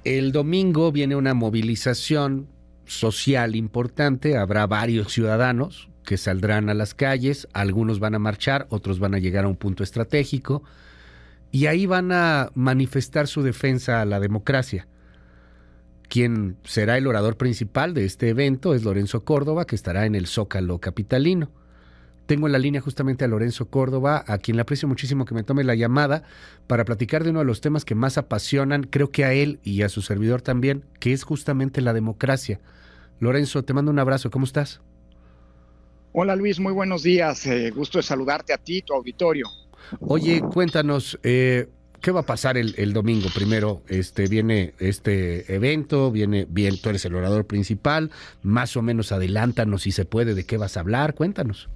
El domingo viene una movilización social importante, habrá varios ciudadanos que saldrán a las calles, algunos van a marchar, otros van a llegar a un punto estratégico y ahí van a manifestar su defensa a la democracia. Quien será el orador principal de este evento es Lorenzo Córdoba, que estará en el Zócalo capitalino. Tengo en la línea justamente a Lorenzo Córdoba, a quien le aprecio muchísimo que me tome la llamada para platicar de uno de los temas que más apasionan, creo que a él y a su servidor también, que es justamente la democracia. Lorenzo, te mando un abrazo, ¿cómo estás? Hola Luis, muy buenos días. Gusto de saludarte a ti, tu auditorio. Oye, cuéntanos, ¿qué va a pasar el domingo? Primero, viene este evento, viene bien, tú eres el orador principal, más o menos adelántanos si se puede, de qué vas a hablar, cuéntanos.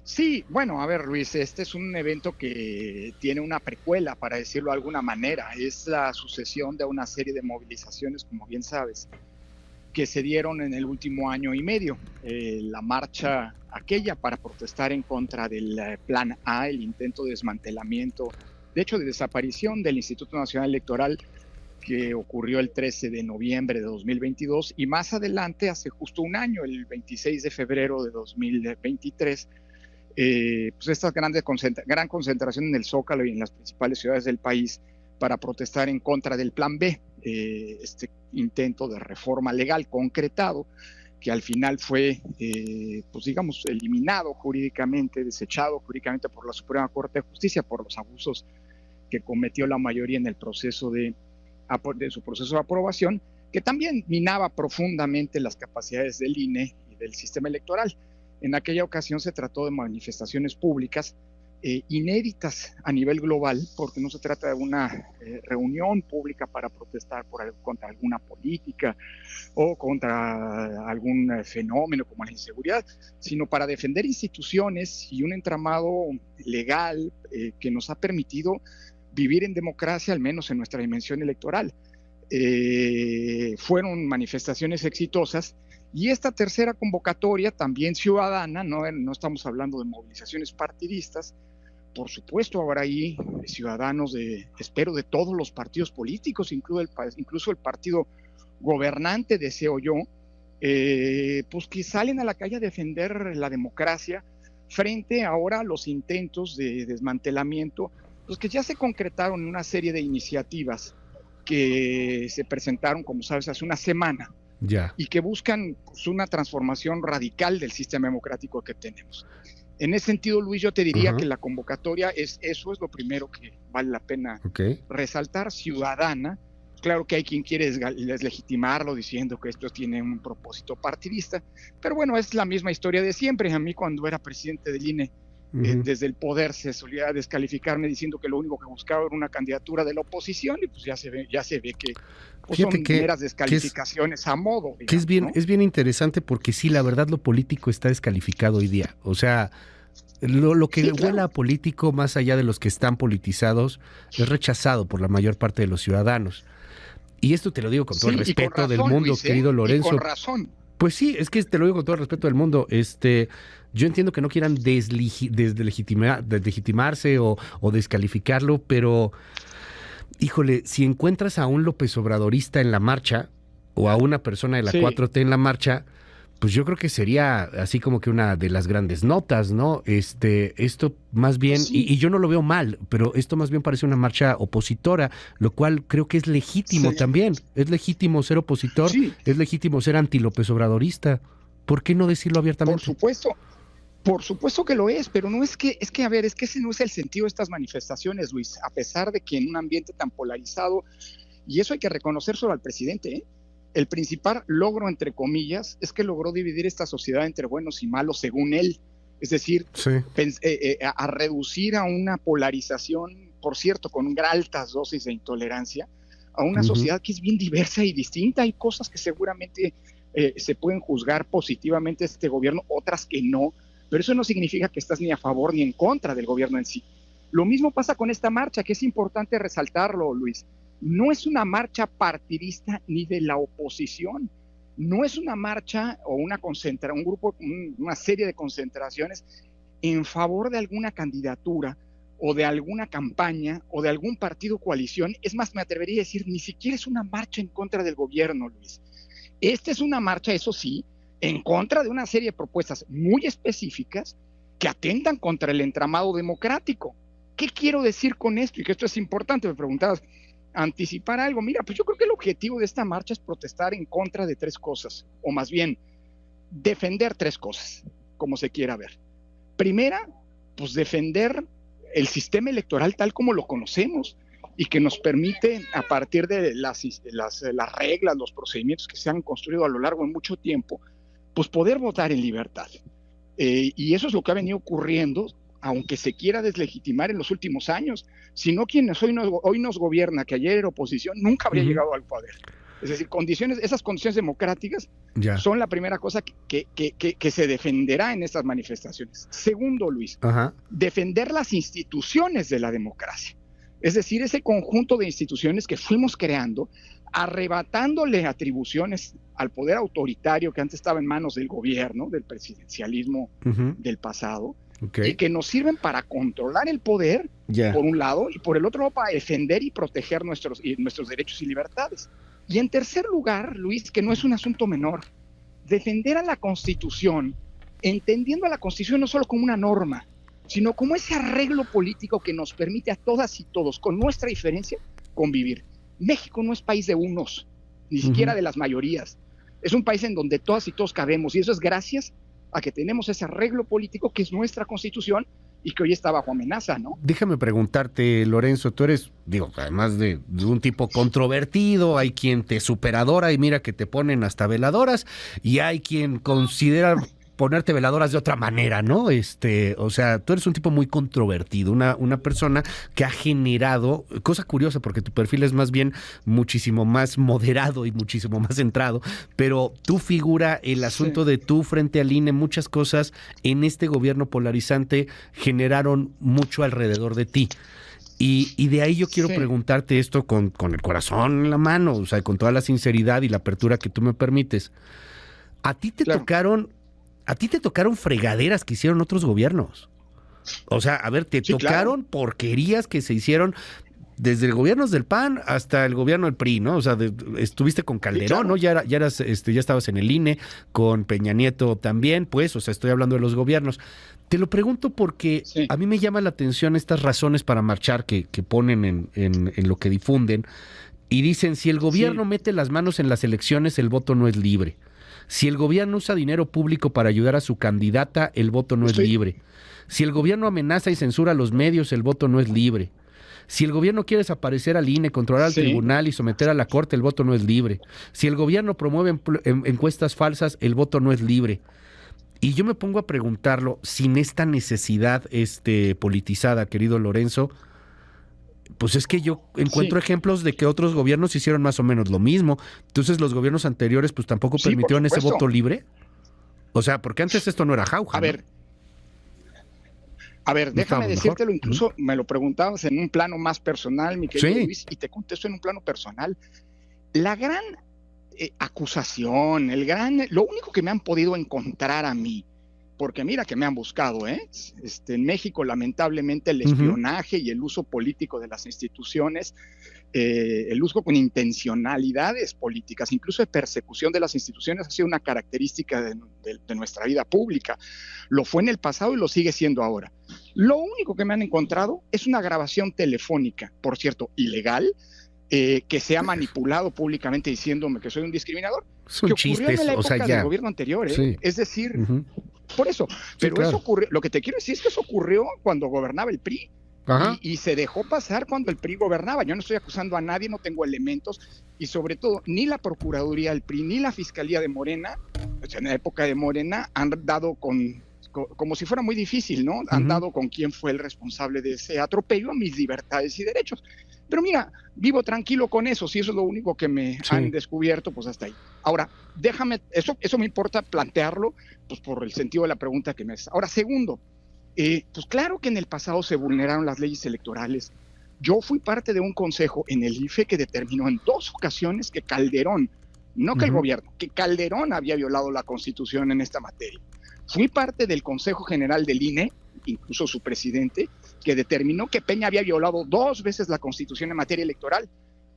Sí, bueno, a ver Luis, este es un evento que tiene una precuela, para decirlo de alguna manera. Es la sucesión de una serie de movilizaciones, como bien sabes, que se dieron en el último año y medio. La marcha aquella para protestar en contra del Plan A, el intento de desmantelamiento, de hecho de desaparición del Instituto Nacional Electoral, que ocurrió el 13 de noviembre de 2022, y más adelante, hace justo un año, el 26 de febrero de 2023, pues esta gran concentración en el Zócalo y en las principales ciudades del país para protestar en contra del Plan B, este intento de reforma legal concretado, que al final fue, pues digamos, eliminado jurídicamente, desechado jurídicamente por la Suprema Corte de Justicia por los abusos que cometió la mayoría en el proceso de su proceso de aprobación, que también minaba profundamente las capacidades del INE y del sistema electoral. En aquella ocasión se trató de manifestaciones públicas inéditas a nivel global, porque no se trata de una reunión pública para protestar contra alguna política o contra algún fenómeno como la inseguridad, sino para defender instituciones y un entramado legal que nos ha permitido vivir en democracia, al menos en nuestra dimensión electoral. Fueron manifestaciones exitosas. Y esta tercera convocatoria, también ciudadana, no estamos hablando de movilizaciones partidistas, por supuesto habrá ahí ciudadanos espero, de todos los partidos políticos, incluso el partido gobernante, deseo yo, pues que salen a la calle a defender la democracia frente ahora a los intentos de desmantelamiento, pues que ya se concretaron en una serie de iniciativas que se presentaron, como sabes, hace una semana. Ya. Y que buscan pues, una transformación radical del sistema democrático que tenemos. En ese sentido, Luis, yo te diría que la convocatoria eso es lo primero que vale la pena resaltar, ciudadana. Claro que hay quien quiere deslegitimarlo diciendo que esto tiene un propósito partidista, pero bueno, es la misma historia de siempre. A mí cuando era presidente del INE, desde el poder se solía descalificarme diciendo que lo único que buscaba era una candidatura de la oposición, y pues ya se ve que pues son meras descalificaciones a modo. Digamos, que es bien, ¿no? Es bien interesante porque sí, la verdad lo político está descalificado hoy día. O sea, lo que huela a político, más allá de los que están politizados, es rechazado por la mayor parte de los ciudadanos. Y esto te lo digo con todo el respeto razón, del mundo, Luis, querido Lorenzo. Y con razón. Pues sí, es que te lo digo con todo el respeto del mundo. Yo entiendo que no quieran deslegitimarse o descalificarlo, pero, híjole, si encuentras a un López Obradorista en la marcha o a una persona de la 4T en la marcha, pues yo creo que sería así como que una de las grandes notas, ¿no? Esto más bien, y yo no lo veo mal, pero esto más bien parece una marcha opositora, lo cual creo que es legítimo también. Es legítimo ser opositor, es legítimo ser anti-López Obradorista. ¿Por qué no decirlo abiertamente? Por supuesto que lo es, pero no es que a ver, es que ese no es el sentido de estas manifestaciones, Luis, a pesar de que en un ambiente tan polarizado, y eso hay que reconocérselo al presidente, el principal logro, entre comillas, es que logró dividir esta sociedad entre buenos y malos, según él. Es decir, a reducir a una polarización, por cierto, con altas dosis de intolerancia, a una sociedad que es bien diversa y distinta. Hay cosas que seguramente se pueden juzgar positivamente de este gobierno, otras que no, pero eso no significa que estás ni a favor ni en contra del gobierno en sí. Lo mismo pasa con esta marcha, que es importante resaltarlo, Luis. No es una marcha partidista ni de la oposición, no es una marcha o una serie de concentraciones en favor de alguna candidatura o de alguna campaña o de algún partido coalición. Es más, me atrevería a decir, ni siquiera es una marcha en contra del gobierno, Luis. Esta es una marcha, eso sí, en contra de una serie de propuestas muy específicas que atentan contra el entramado democrático. ¿Qué quiero decir con esto? Y que esto es importante, me preguntabas, anticipar algo. Mira, pues yo creo que el objetivo de esta marcha es protestar en contra de 3 cosas, o más bien, defender 3 cosas, como se quiera ver. Primera, pues defender el sistema electoral tal como lo conocemos y que nos permite, a partir de las reglas, los procedimientos que se han construido a lo largo de mucho tiempo, pues poder votar en libertad. Y eso es lo que ha venido ocurriendo, aunque se quiera deslegitimar en los últimos años. Si no, quienes hoy nos gobierna, que ayer era oposición, nunca habría llegado al poder. Es decir, esas condiciones democráticas son la primera cosa que se defenderá en estas manifestaciones. Segundo, Luis, defender las instituciones de la democracia. Es decir, ese conjunto de instituciones que fuimos creando, arrebatándole atribuciones al poder autoritario que antes estaba en manos del gobierno, del presidencialismo del pasado, y que nos sirven para controlar el poder, por un lado, y por el otro lado para defender y proteger nuestros derechos y libertades. Y en tercer lugar, Luis, que no es un asunto menor, defender a la Constitución, entendiendo a la Constitución no solo como una norma, sino como ese arreglo político que nos permite a todas y todos, con nuestra diferencia, convivir. México no es país de unos, ni siquiera de las mayorías. Es un país en donde todas y todos cabemos, y eso es gracias a que tenemos ese arreglo político que es nuestra Constitución y que hoy está bajo amenaza, ¿no? Déjame preguntarte, Lorenzo, tú eres, además de un tipo controvertido, hay quien te superadora y mira que te ponen hasta veladoras, y hay quien considera ponerte veladoras de otra manera, ¿no? O sea, tú eres un tipo muy controvertido, una persona que ha generado, cosa curiosa porque tu perfil es más bien muchísimo más moderado y muchísimo más centrado, pero tu figura, el asunto de tú frente al INE, muchas cosas en este gobierno polarizante generaron mucho alrededor de ti. Y de ahí yo quiero preguntarte esto con el corazón en la mano, o sea, con toda la sinceridad y la apertura que tú me permites. A ti te tocaron fregaderas que hicieron otros gobiernos. O sea, a ver, te tocaron porquerías que se hicieron desde gobiernos del PAN hasta el gobierno del PRI, ¿no? O sea, estuviste con Calderón, ¿no? Ya estabas en el INE, con Peña Nieto también, pues, o sea, estoy hablando de los gobiernos. Te lo pregunto porque a mí me llama la atención estas razones para marchar que ponen en lo que difunden, y dicen, si el gobierno mete las manos en las elecciones, el voto no es libre. Si el gobierno usa dinero público para ayudar a su candidata, el voto no es libre. Si el gobierno amenaza y censura a los medios, el voto no es libre. Si el gobierno quiere desaparecer al INE, controlar al tribunal y someter a la corte, el voto no es libre. Si el gobierno promueve encuestas falsas, el voto no es libre. Y yo me pongo a preguntarlo, sin esta necesidad politizada, querido Lorenzo, pues es que yo encuentro ejemplos de que otros gobiernos hicieron más o menos lo mismo. Entonces los gobiernos anteriores pues tampoco permitieron ese voto libre. O sea, porque antes esto no era jauja. A ver, déjame decírtelo, incluso me lo preguntabas en un plano más personal, mi querido Luis, y te contesto en un plano personal. La gran acusación, lo único que me han podido encontrar a mí, porque mira que me han buscado, en México lamentablemente el espionaje y el uso político de las instituciones, el uso con intencionalidades políticas, incluso de persecución de las instituciones, ha sido una característica de nuestra vida pública. Lo fue en el pasado y lo sigue siendo ahora. Lo único que me han encontrado es una grabación telefónica, por cierto, ilegal, que se ha manipulado públicamente diciéndome que soy un discriminador, es un que ocurrió en la época del gobierno anterior, es decir, por eso, pero eso ocurrió, lo que te quiero decir es que eso ocurrió cuando gobernaba el PRI, y se dejó pasar cuando el PRI gobernaba. Yo no estoy acusando a nadie, no tengo elementos, y sobre todo, ni la Procuraduría del PRI, ni la Fiscalía de Morena, pues en la época de Morena, han dado como si fuera muy difícil, ¿no? Han dado con quién fue el responsable de ese atropello a mis libertades y derechos. Pero mira, vivo tranquilo con eso. Si eso es lo único que me han descubierto, pues hasta ahí. Ahora, déjame, eso me importa plantearlo, pues por el sentido de la pregunta que me haces. Ahora, segundo, pues claro que en el pasado se vulneraron las leyes electorales. Yo fui parte de un consejo en el IFE que determinó en 2 ocasiones que Calderón, no que el gobierno, que Calderón había violado la Constitución en esta materia. Fui parte del Consejo General del INE, incluso su presidente, que determinó que Peña había violado 2 veces la Constitución en materia electoral,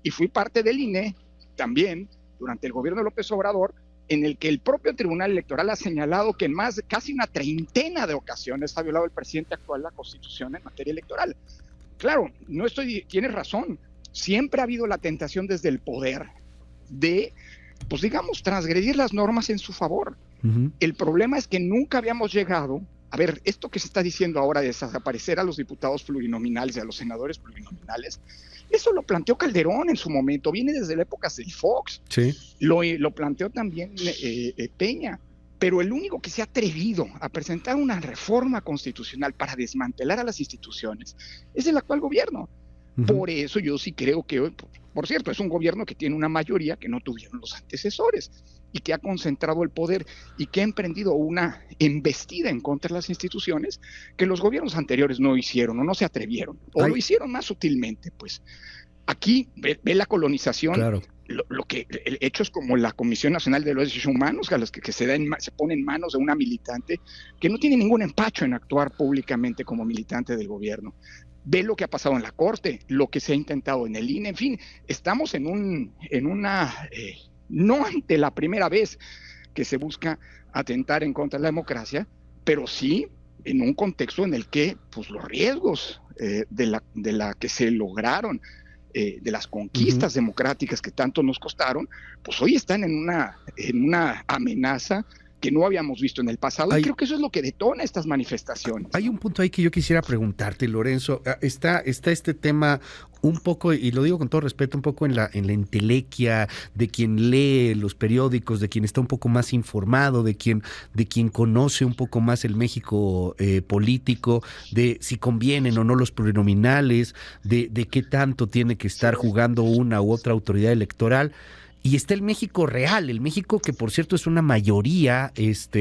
y fui parte del INE también durante el gobierno de López Obrador, en el que el propio Tribunal Electoral ha señalado que en más de casi una treintena de ocasiones ha violado el presidente actual la Constitución en materia electoral. Claro, tienes razón, siempre ha habido la tentación desde el poder de, pues digamos, transgredir las normas en su favor. Uh-huh. El problema es que nunca habíamos llegado, a ver, esto que se está diciendo ahora de desaparecer a los diputados plurinominales y a los senadores plurinominales, eso lo planteó Calderón en su momento, viene desde la época del Fox, sí. Lo planteó también Peña, pero el único que se ha atrevido a presentar una reforma constitucional para desmantelar a las instituciones es el actual gobierno. Uh-huh. Por eso yo sí creo que hoy, por cierto, es un gobierno que tiene una mayoría que no tuvieron los antecesores y que ha concentrado el poder y que ha emprendido una embestida en contra de las instituciones que los gobiernos anteriores no hicieron o no se atrevieron o lo hicieron más sutilmente. Pues aquí ve la colonización, claro. Lo que hechos como la Comisión Nacional de los Derechos Humanos, a los que se pone en manos de una militante que no tiene ningún empacho en actuar públicamente como militante del gobierno. Ve lo que ha pasado en la Corte, lo que se ha intentado en el INE, en fin, estamos no ante la primera vez que se busca atentar en contra de la democracia, pero sí en un contexto en el que pues, los riesgos de la que se lograron, de las conquistas uh-huh. democráticas que tanto nos costaron, pues hoy están en una amenaza que no habíamos visto en el pasado, y creo que eso es lo que detona estas manifestaciones. Hay un punto ahí que yo quisiera preguntarte, Lorenzo. Está este tema un poco, y lo digo con todo respeto, un poco en la entelequia de quien lee los periódicos, de quien está un poco más informado, de quien conoce un poco más el México político, de si convienen o no los plurinominales, de qué tanto tiene que estar jugando una u otra autoridad electoral. Y está el México real, el México que por cierto es una mayoría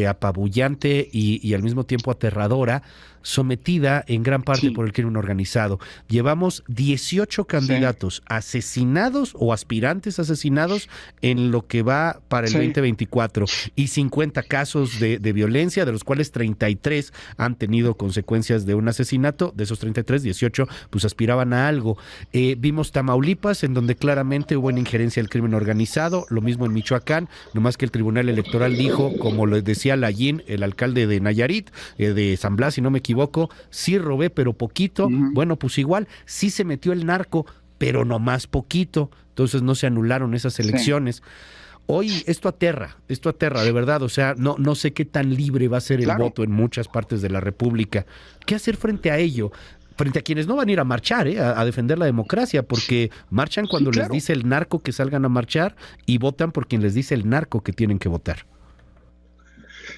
apabullante y al mismo tiempo aterradora, sometida en gran parte por el crimen organizado. Llevamos 18 candidatos asesinados o aspirantes asesinados en lo que va para el 2024 y 50 casos de violencia, de los cuales 33 han tenido consecuencias de un asesinato. De esos 33, 18 pues aspiraban a algo. Vimos Tamaulipas, en donde claramente hubo una injerencia del crimen organizado, lo mismo en Michoacán, nomás que el Tribunal Electoral dijo, como le decía Layín, el alcalde de Nayarit, de San Blas, si no me equivoco, sí robé, pero poquito. Uh-huh. Bueno, pues igual, sí se metió el narco, pero no más poquito. Entonces no se anularon esas elecciones. Hoy esto aterra, de verdad. O sea, no sé qué tan libre va a ser el voto en muchas partes de la República. ¿Qué hacer frente a ello? Frente a quienes no van a ir a marchar, a defender la democracia, porque marchan cuando les dice el narco que salgan a marchar y votan por quien les dice el narco que tienen que votar.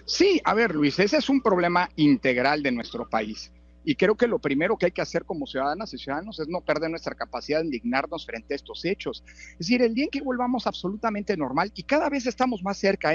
Sí, a ver, Luis, ese es un problema integral de nuestro país. Y creo que lo primero que hay que hacer como ciudadanas y ciudadanos es no perder nuestra capacidad de indignarnos frente a estos hechos. Es decir, el día en que volvamos absolutamente normal, y cada vez estamos más cerca,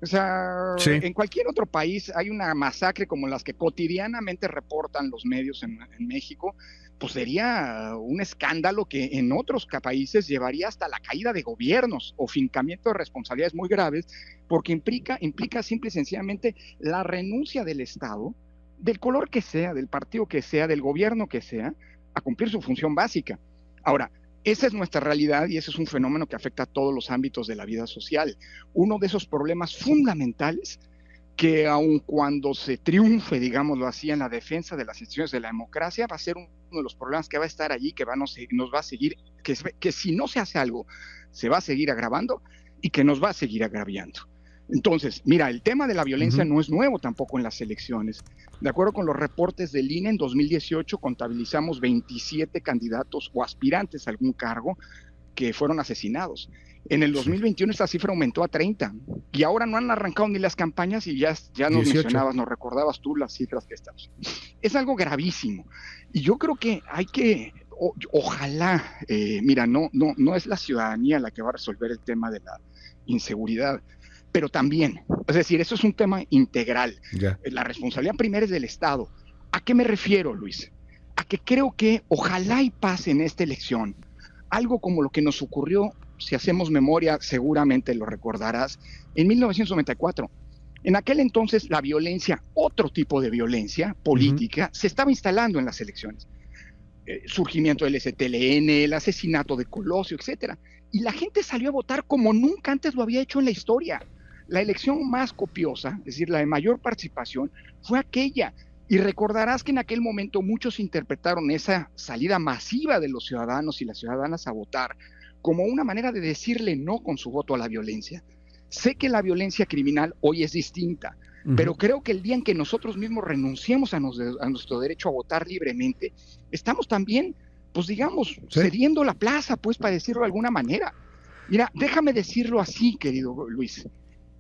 O sea, en cualquier otro país hay una masacre como las que cotidianamente reportan los medios en México, pues sería un escándalo que en otros países llevaría hasta la caída de gobiernos o fincamiento de responsabilidades muy graves, porque implica simple y sencillamente la renuncia del Estado, del color que sea, del partido que sea, del gobierno que sea, a cumplir su función básica. Ahora, esa es nuestra realidad y ese es un fenómeno que afecta a todos los ámbitos de la vida social. Uno de esos problemas fundamentales que aun cuando se triunfe, digámoslo así, en la defensa de las instituciones de la democracia, va a ser uno de los problemas que va a estar allí, que nos va a seguir, que si no se hace algo, se va a seguir agravando y que nos va a seguir agraviando. Entonces, mira, el tema de la violencia no es nuevo tampoco en las elecciones. De acuerdo con los reportes del INE, en 2018 contabilizamos 27 candidatos o aspirantes a algún cargo que fueron asesinados. En el 2021 esta cifra aumentó a 30 y ahora no han arrancado ni las campañas y ya nos 18. Mencionabas, nos recordabas tú las cifras que estamos. Es algo gravísimo y yo creo que hay que, ojalá, mira, no es la ciudadanía la que va a resolver el tema de la inseguridad, pero también, es decir, eso es un tema integral. La responsabilidad primera es del Estado. ¿A qué me refiero, Luis? A que creo que ojalá y pase en esta elección algo como lo que nos ocurrió, si hacemos memoria, seguramente lo recordarás, en 1994. En aquel entonces la violencia, otro tipo de violencia política, se estaba instalando en las elecciones. Surgimiento del STLN, el asesinato de Colosio, etcétera. Y la gente salió a votar como nunca antes lo había hecho en la historia. La elección más copiosa, es decir, la de mayor participación, fue aquella. Y recordarás que en aquel momento muchos interpretaron esa salida masiva de los ciudadanos y las ciudadanas a votar como una manera de decirle no con su voto a la violencia. Sé que la violencia criminal hoy es distinta, pero creo que el día en que nosotros mismos renunciemos a nuestro derecho a votar libremente, estamos también, pues digamos, cediendo la plaza, pues, para decirlo de alguna manera. Mira, déjame decirlo así, querido Luis.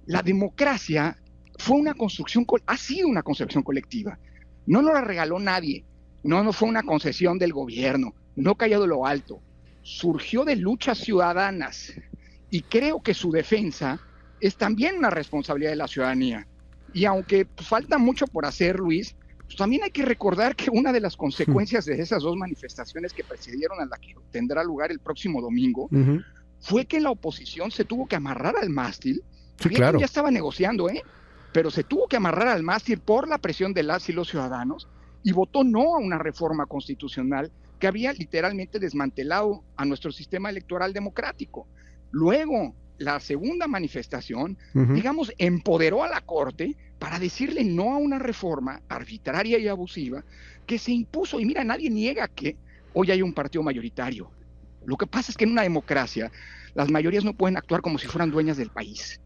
La democracia fue una construcción, ha sido una construcción colectiva. No nos la regaló nadie, no fue una concesión del gobierno, no cayó de lo alto. Surgió de luchas ciudadanas y creo que su defensa es también una responsabilidad de la ciudadanía. Y aunque pues, falta mucho por hacer, Luis, pues también hay que recordar que una de las consecuencias de esas dos manifestaciones que precedieron a la que tendrá lugar el próximo domingo fue que la oposición se tuvo que amarrar al mástil. Sí, claro. Ya estaba negociando, pero se tuvo que amarrar al mástil por la presión de las y los ciudadanos y votó no a una reforma constitucional que había literalmente desmantelado a nuestro sistema electoral democrático. Luego, la segunda manifestación, digamos, empoderó a la Corte para decirle no a una reforma arbitraria y abusiva que se impuso. Y mira, nadie niega que hoy hay un partido mayoritario. Lo que pasa es que en una democracia las mayorías no pueden actuar como si fueran dueñas del país.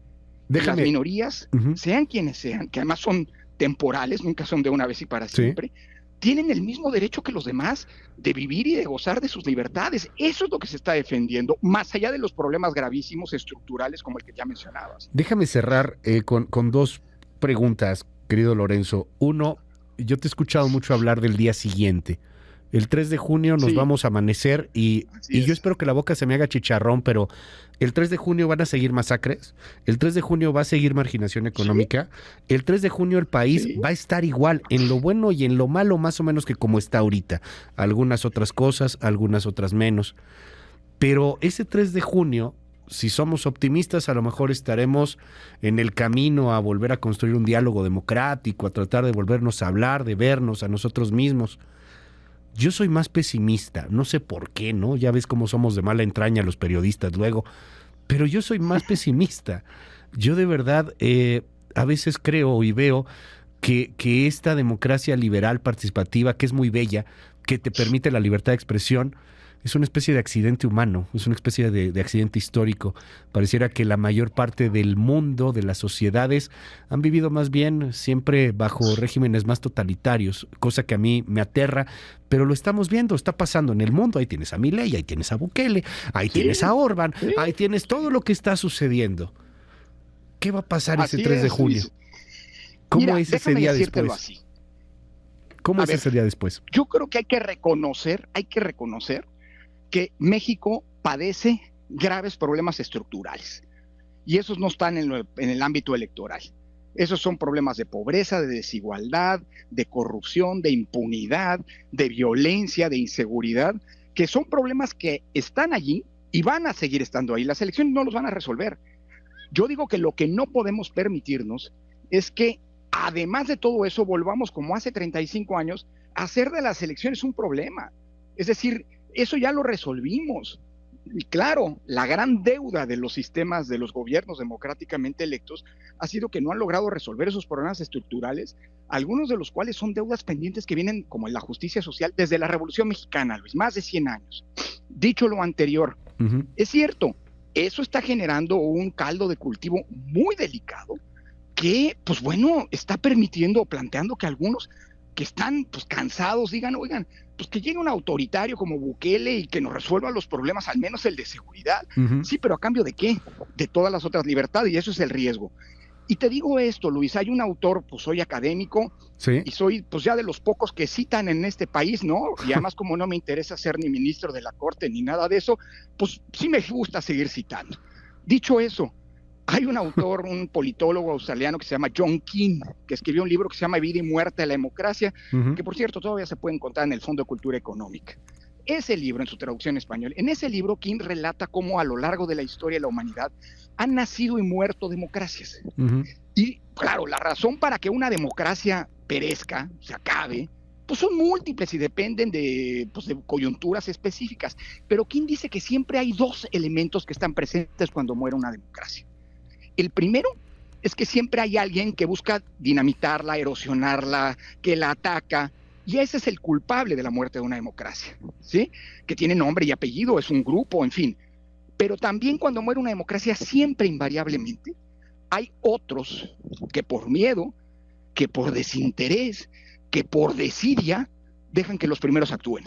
Las minorías, sean quienes sean, que además son temporales, nunca son de una vez y para siempre, tienen el mismo derecho que los demás de vivir y de gozar de sus libertades. Eso es lo que se está defendiendo, más allá de los problemas gravísimos estructurales como el que ya mencionabas. Déjame cerrar con dos preguntas, querido Lorenzo. Uno, yo te he escuchado mucho hablar del día siguiente. El 3 de junio nos vamos a amanecer y yo espero que la boca se me haga chicharrón, pero el 3 de junio van a seguir masacres, el 3 de junio va a seguir marginación económica, el 3 de junio el país va a estar igual, en lo bueno y en lo malo más o menos que como está ahorita. Algunas otras cosas, algunas otras menos. Pero ese 3 de junio, si somos optimistas, a lo mejor estaremos en el camino a volver a construir un diálogo democrático, a tratar de volvernos a hablar, de vernos a nosotros mismos. Yo soy más pesimista, no sé por qué, ¿no? Ya ves cómo somos de mala entraña los periodistas luego, pero yo soy más pesimista. Yo de verdad a veces creo y veo que esta democracia liberal participativa, que es muy bella, que te permite la libertad de expresión, es una especie de accidente humano, es una especie de accidente histórico. Pareciera que la mayor parte del mundo, de las sociedades, han vivido más bien siempre bajo regímenes más totalitarios, cosa que a mí me aterra, pero lo estamos viendo, está pasando en el mundo. Ahí tienes a Milei, ahí tienes a Bukele, ahí tienes a Orbán, ahí tienes todo lo que está sucediendo. ¿Qué va a pasar ese 3 de junio? ¿Cómo es ese día después? ¿Cómo es ese día después? Yo creo que hay que reconocer que México padece graves problemas estructurales y esos no están en el ámbito electoral. Esos son problemas de pobreza, de desigualdad, de corrupción, de impunidad, de violencia, de inseguridad, que son problemas que están allí y van a seguir estando ahí. Las elecciones no los van a resolver. Yo digo que lo que no podemos permitirnos es que, además de todo eso, volvamos como hace 35 años a hacer de las elecciones un problema. Es decir, eso ya lo resolvimos. Y claro, la gran deuda de los sistemas, de los gobiernos democráticamente electos, ha sido que no han logrado resolver esos problemas estructurales, algunos de los cuales son deudas pendientes que vienen, como en la justicia social, desde la Revolución Mexicana, Luis, más de 100 años. Dicho lo anterior, es cierto, eso está generando un caldo de cultivo muy delicado que, pues bueno, está permitiendo, planteando que algunos que están pues cansados digan, oigan, pues que llegue un autoritario como Bukele y que nos resuelva los problemas, al menos el de seguridad. Sí, pero ¿a cambio de qué? De todas las otras libertades, y eso es el riesgo. Y te digo esto, Luis, hay un autor, pues soy académico, y soy pues ya de los pocos que citan en este país, ¿no? Y además como no me interesa ser ni ministro de la Corte ni nada de eso, pues sí me gusta seguir citando. Dicho eso, hay un autor, un politólogo australiano que se llama John Keane, que escribió un libro que se llama Vida y Muerte de la Democracia, que por cierto todavía se puede encontrar en el Fondo de Cultura Económica. Ese libro, en su traducción en español, en ese libro King relata cómo a lo largo de la historia de la humanidad han nacido y muerto democracias. Y claro, la razón para que una democracia perezca, se acabe, pues son múltiples y dependen de coyunturas específicas. Pero King dice que siempre hay dos elementos que están presentes cuando muere una democracia. El primero es que siempre hay alguien que busca dinamitarla, erosionarla, que la ataca, y ese es el culpable de la muerte de una democracia, ¿sí? Que tiene nombre y apellido, es un grupo, en fin. Pero también cuando muere una democracia, siempre invariablemente, hay otros que por miedo, que por desinterés, que por desidia, dejan que los primeros actúen.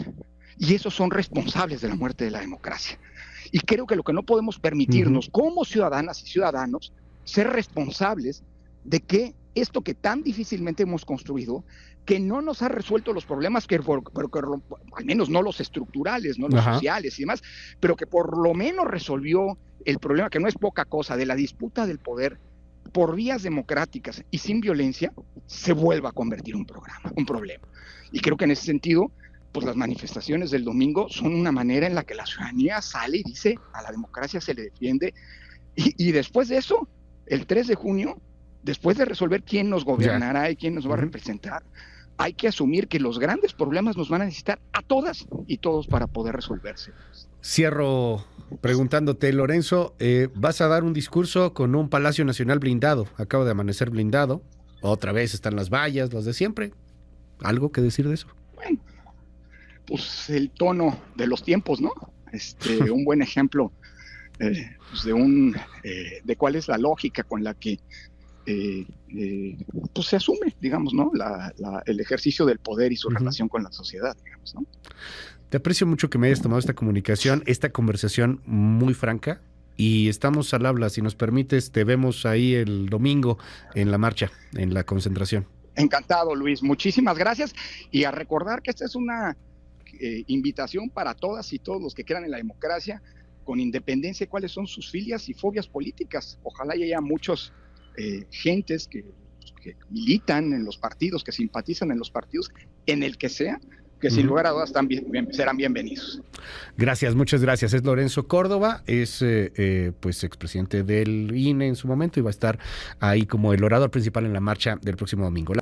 Y esos son responsables de la muerte de la democracia. Y creo que lo que no podemos permitirnos como ciudadanas y ciudadanos, ser responsables de que esto que tan difícilmente hemos construido, que no nos ha resuelto los problemas, al menos no los estructurales, no los sociales y demás, pero que por lo menos resolvió el problema, que no es poca cosa, de la disputa del poder por vías democráticas y sin violencia, se vuelva a convertir un problema. Y creo que en ese sentido, pues las manifestaciones del domingo son una manera en la que la ciudadanía sale y dice, a la democracia se le defiende, y después de eso, el 3 de junio, después de resolver quién nos gobernará y quién nos va a representar, hay que asumir que los grandes problemas nos van a necesitar a todas y todos para poder resolverse. Cierro preguntándote, Lorenzo, vas a dar un discurso con un Palacio Nacional blindado. Acaba de amanecer blindado. Otra vez están las vallas, las de siempre. ¿Algo que decir de eso? Bueno, pues el tono de los tiempos, ¿no? Un buen ejemplo de cuál es la lógica con la que pues se asume, digamos, ¿no? El ejercicio del poder y su relación con la sociedad, digamos, ¿no? Te aprecio mucho que me hayas tomado esta comunicación, esta conversación muy franca, y estamos al habla. Si nos permites, te vemos ahí el domingo en la marcha, en la concentración. Encantado, Luis. Muchísimas gracias. Y a recordar que esta es una invitación para todas y todos los que crean en la democracia, con independencia de cuáles son sus filias y fobias políticas. Ojalá haya muchos gentes que militan en los partidos, que simpatizan en los partidos, en el que sea, que sin lugar a dudas serán bienvenidos. Gracias, muchas gracias. Es Lorenzo Córdoba, es pues expresidente del INE en su momento, y va a estar ahí como el orador principal en la marcha del próximo domingo.